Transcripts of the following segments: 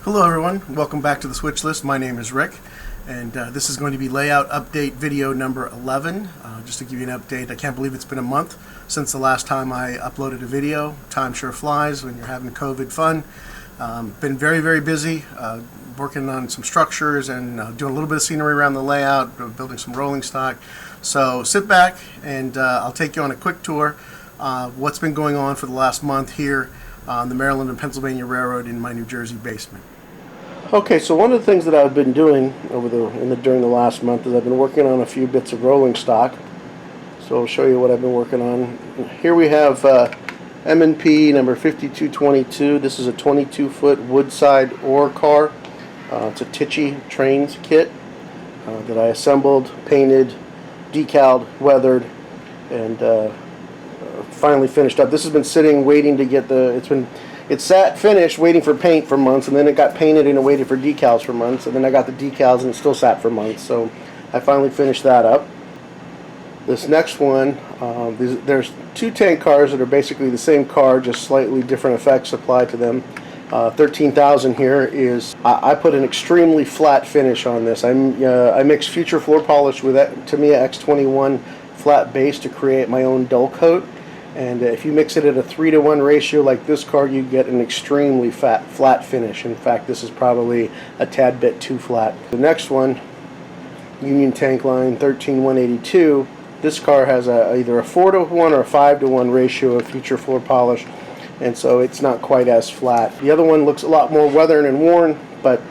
Hello everyone, welcome back to the Switch List. My name is Rick, and this is going to be layout update video number 11. Just to give you an update, I can't believe it's been a month since the last time I uploaded a video. Time sure flies when you're having COVID fun. Been very busy, working on some structures and doing a little bit of scenery around the layout, building some rolling stock. So sit back and I'll take you on a quick tour of what's been going on for the last month here on the Maryland and Pennsylvania Railroad in my New Jersey basement. Okay, so one of the things that I've been doing during the last month is I've been working on a few bits of rolling stock. So I'll show you what I've been working on. Here we have M&P number 5222. This is a 22-foot woodside ore car. It's a Tichy Trains kit that I assembled, painted, decaled, weathered, and finally finished up. This has been sitting waiting to get it sat finished waiting for paint for months, and then it got painted and it waited for decals for months, and then I got the decals and it still sat for months. So I finally finished that up. This next one, there's two tank cars that are basically the same car, just slightly different effects applied to them. 13,000 here is, I put an extremely flat finish on this. I mixed Future Floor Polish with Tamiya X21 flat base to create my own dull coat. And if you mix it at a 3-to-1 ratio like this car, you get an extremely flat finish. In fact, this is probably a tad bit too flat. The next one, Union Tank Line 13182. This car has either a 4-to-1 or a 5-to-1 ratio of Future Floor Polish, and so it's not quite as flat. The other one looks a lot more weathered and worn, but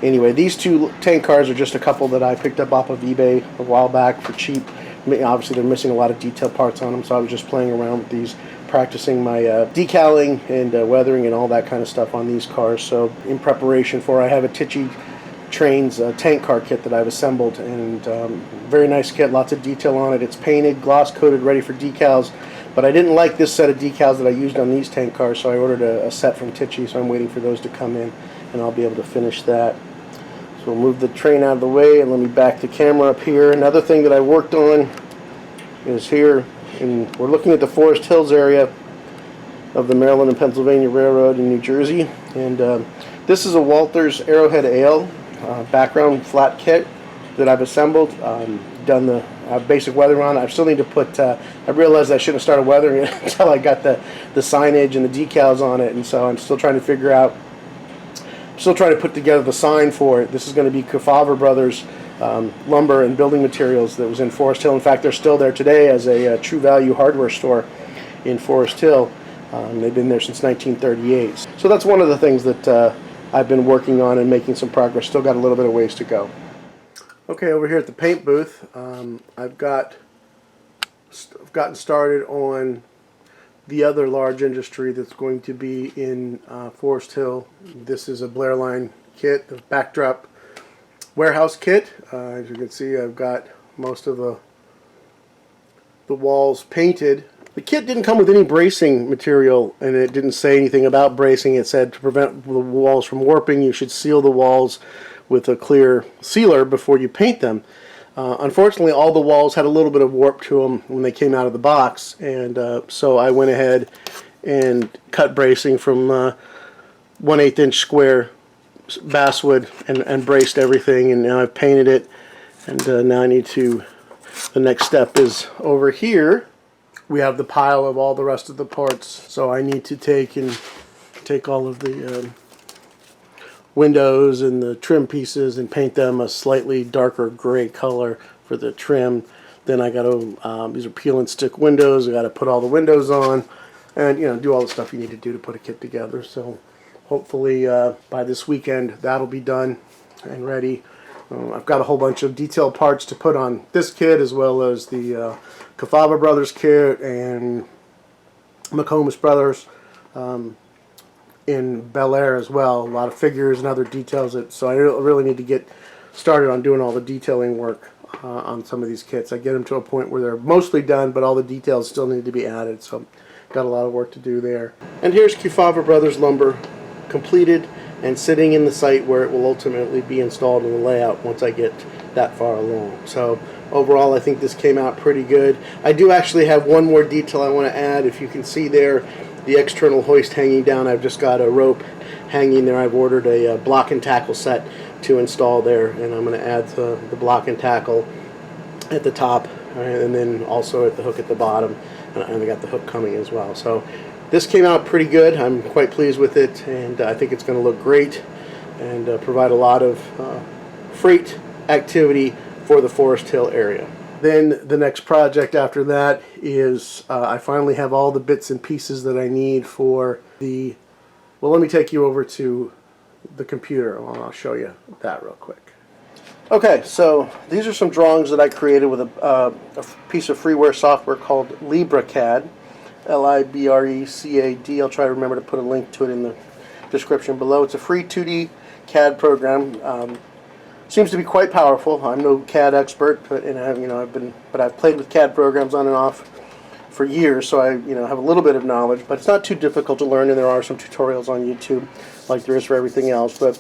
anyway, these two tank cars are just a couple that I picked up off of eBay a while back for cheap. Obviously they're missing a lot of detail parts on them, so I was just playing around with these, practicing my decaling and weathering and all that kind of stuff on these cars. So in preparation for, I have a Tichy Trains tank car kit that I've assembled, and very nice kit, lots of detail on it. It's painted, gloss coated, ready for decals, but I didn't like this set of decals that I used on these tank cars, so I ordered a set from Tichy, so I'm waiting for those to come in and I'll be able to finish that. So we'll move the train out of the way and let me back the camera up here. Another thing that I worked on is here, and we're looking at the Forest Hills area of the Maryland and Pennsylvania Railroad in New Jersey. And this is a Walters Arrowhead Ale background flat kit that I've assembled. Done the basic weathering on it. I still need to put, I realized I shouldn't have started weathering it until I got the signage and the decals on it, and so I'm still trying to figure out, still trying to put together the sign for it. This is going to be Kefauver Brothers lumber and building materials that was in Forest Hill. In fact, they're still there today as a True Value hardware store in Forest Hill. They've been there since 1938. So that's one of the things that I've been working on and making some progress. Still got a little bit of ways to go. Okay, over here at the paint booth, I've gotten started on the other large industry that's going to be in Forest Hill. This is a Blair Line kit, the backdrop warehouse kit. As you can see, I've got most of the walls painted. The kit didn't come with any bracing material, and it didn't say anything about bracing. It said to prevent the walls from warping, you should seal the walls with a clear sealer before you paint them. Unfortunately, all the walls had a little bit of warp to them when they came out of the box, and so I went ahead and cut bracing from 1/8 inch square basswood and braced everything, and now I've painted it, and now I need to, the next step is over here. We have the pile of all the rest of the parts, so I need to take all of the windows and the trim pieces and paint them a slightly darker gray color for the trim. Then I got to, these are peel and stick windows, I got to put all the windows on, and do all the stuff you need to do to put a kit together. So hopefully by this weekend that'll be done and ready. I've got a whole bunch of detailed parts to put on this kit, as well as the Kefauver Brothers kit and McComas Brothers in Bel Air as well. A lot of figures and other details. So I really need to get started on doing all the detailing work on some of these kits. I get them to a point where they're mostly done, but all the details still need to be added. So got a lot of work to do there. And here's Kefauver Brothers lumber completed and sitting in the site where it will ultimately be installed in the layout once I get that far along. So overall, I think this came out pretty good. I do actually have one more detail I want to add. If you can see there, the external hoist hanging down, I've just got a rope hanging there. I've ordered a block and tackle set to install there, and I'm going to add the block and tackle at the top, and then also at the hook at the bottom, and I got the hook coming as well. So this came out pretty good. I'm quite pleased with it, and I think it's going to look great and provide a lot of freight activity for the Forest Hill area. Then the next project after that is I finally have all the bits and pieces that I need for the, well, let me take you over to the computer and I'll show you that real quick. Okay, so these are some drawings that I created with a piece of freeware software called LibreCAD, L-I-B-R-E-C-A-D. I'll try to remember to put a link to it in the description below. It's a free 2D CAD program. Seems to be quite powerful. I'm no CAD expert, but I've played with CAD programs on and off for years, so I have a little bit of knowledge. But it's not too difficult to learn, and there are some tutorials on YouTube, like there is for everything else. But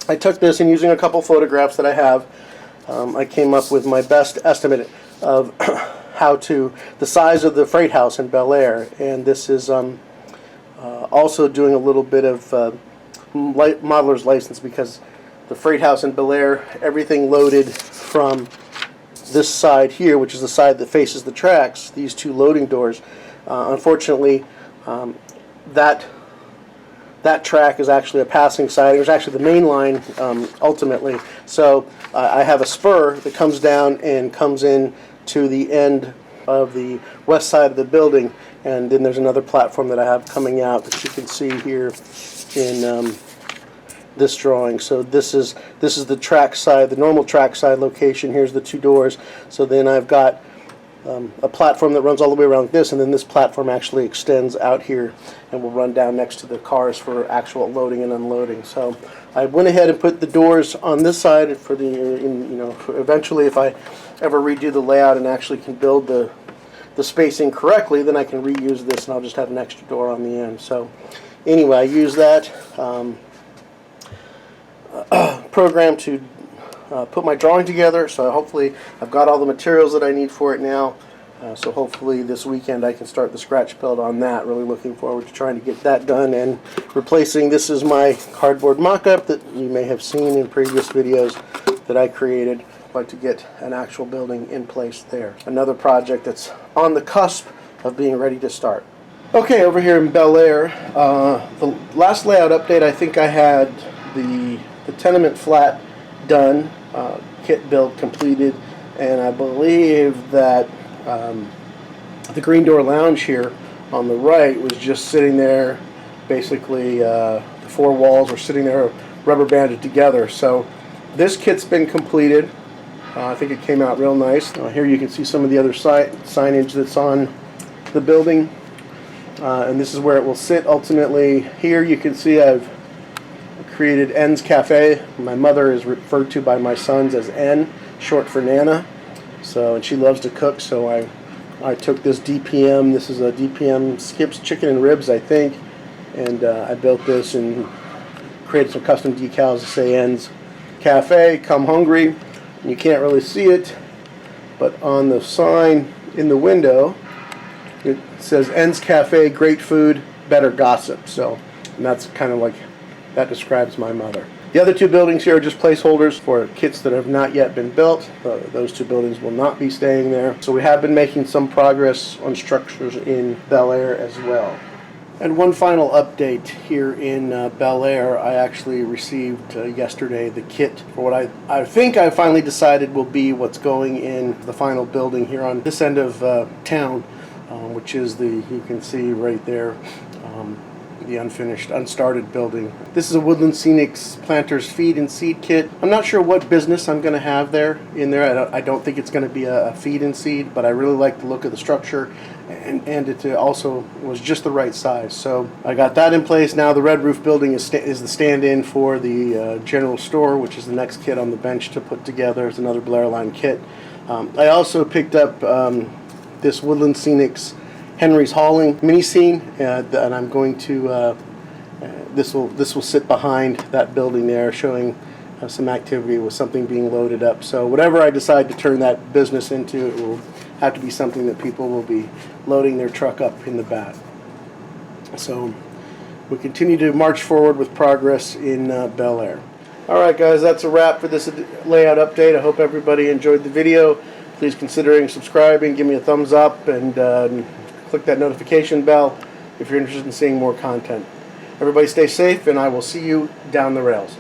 I took this, and using a couple photographs that I have, I came up with my best estimate of the size of the freight house in Bel Air, and this is also doing a little bit of modeler's license, because the freight house in Bel Air, everything loaded from this side here, which is the side that faces the tracks, these two loading doors. Unfortunately, that track is actually a passing side. It was actually the main line ultimately. So I have a spur that comes down and comes in to the end of the west side of the building, and then there's another platform that I have coming out that you can see here in this drawing. So this is the track side, the normal track side location. Here's the two doors. So then I've got a platform that runs all the way around like this, and then this platform actually extends out here and will run down next to the cars for actual loading and unloading. So I went ahead and put the doors on this side for the eventually, if I ever redo the layout and actually can build the spacing correctly, then I can reuse this and I'll just have an extra door on the end. So anyway, I use that program to put my drawing together, so hopefully I've got all the materials that I need for it now, so hopefully this weekend I can start the scratch build on that. Really looking forward to trying to get that done and replacing. This is my cardboard mock-up that you may have seen in previous videos that I created. I'd like to get an actual building in place there. Another project that's on the cusp of being ready to start. Okay, over here in Bel Air, the last layout update, I think I had the tenement flat done, kit build completed, and I believe that the green door lounge here on the right was just sitting there. Basically, the four walls were sitting there rubber banded together. So this kit's been completed. I think it came out real nice. Here you can see some of the other signage that's on the building, and this is where it will sit ultimately. Here you can see I've created N's Cafe. My mother is referred to by my sons as N, short for Nana. So, and she loves to cook, so I took this DPM. This is a DPM Skips Chicken and Ribs, I think, and I built this and created some custom decals to say N's Cafe, come hungry. And you can't really see it, but on the sign in the window it says N's Cafe, great food, better gossip. So, and that's kind of like, that describes my mother. The other two buildings here are just placeholders for kits that have not yet been built. Those two buildings will not be staying there. So we have been making some progress on structures in Bel Air as well. And one final update here in Bel Air. I actually received yesterday the kit for what I think I finally decided will be what's going in the final building here on this end of town, which is you can see right there, the unfinished, unstarted building. This is a Woodland Scenics Planters Feed and Seed Kit. I'm not sure what business I'm going to have in there. I don't think it's going to be a feed and seed, but I really like the look of the structure, and it also was just the right size. So I got that in place. Now the Red Roof building is the stand-in for the general store, which is the next kit on the bench to put together. It's another Blair Line kit. I also picked up this Woodland Scenics Henry's Hauling mini scene, and I'm going to this will sit behind that building there, showing some activity with something being loaded up. So whatever I decide to turn that business into, it will have to be something that people will be loading their truck up in the back. So we continue to march forward with progress in Bel Air. Alright guys, that's a wrap for this layout update. I hope everybody enjoyed the video. Please consider subscribing, give me a thumbs up, and click that notification bell if you're interested in seeing more content. Everybody stay safe, and I will see you down the rails.